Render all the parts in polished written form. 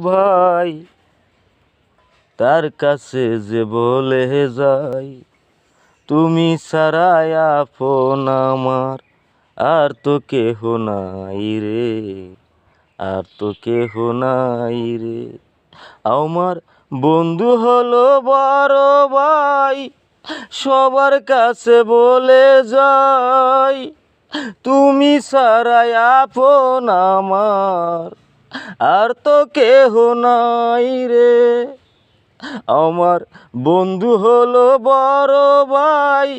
ভাই, তার কাছে যে বলে যাই, তুমি ছাড়াই আপন আমার, আর তো কেহ নাই রে, আর তো কেহ নাই রে। আমার বন্ধু হলো বড় ভাই, সবার কাছে বলে যাই, তুমি ছাড়াই আপন আমার, আর তো কেহ নাই রে। আমার বন্ধু হলো বড় ভাই,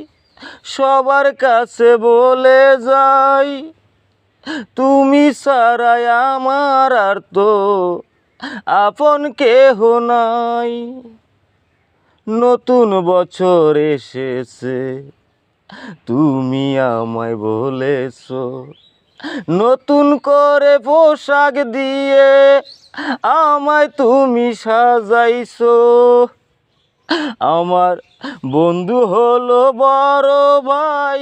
সবার কাছে বলে যাই, তুমি ছাড়াই আমার, আর তো আপন কেহ নাই। নতুন বছর এসেছে, তুমি আমায় বলেছো, নতুন করে পোশাক দিয়ে আমায় তুমি সাজাইছো। আমার বন্ধু হলো বড় ভাই,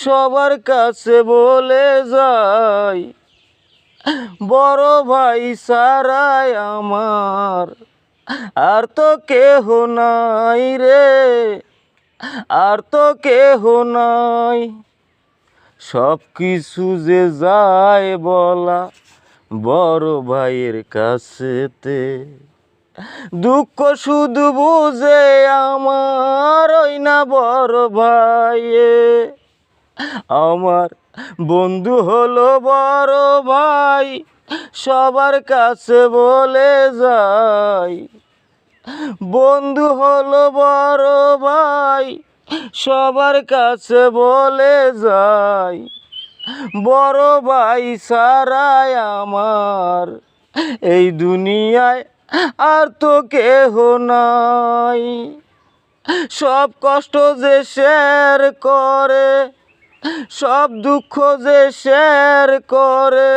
সবার কাছে বলে যাই, বড় ভাই ছাড়াই আমার, আর তো কেহ নাই রে, আর তো কেহ নাই। সব কিছু যে যায় বলা বড় ভাইয়ের কাছেতে, দুঃখ শুধু বুঝে আমার ওই না বড় ভাইয়ে। আমার বন্ধু হলো বড় ভাই, সবার কাছে বলে যাই, বন্ধু হলো বড় ভাই, সবার কাছে বলে যাই, বড় ভাই ছাড়াই আমার এই দুনিয়ায় আর তো কেহ নাই। সব কষ্ট যে শেয়ার করে, সব দুঃখ যে শেয়ার করে,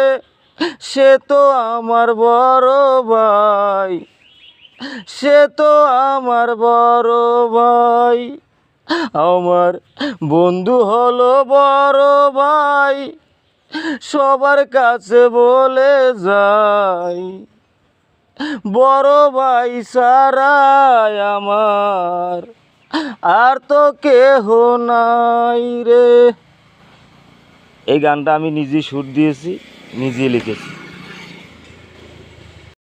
সে তো আমার বড় ভাই, সে তো আমার বড় ভাই। আমার বন্ধু হলো বড় ভাই, সবার কাছে বলে যাই, বড় ভাই ছাড়াই আমার, আর তো কেহ নাই রে। এই গানটা আমি নিজে সুর দিয়েছি, নিজে লিখেছি।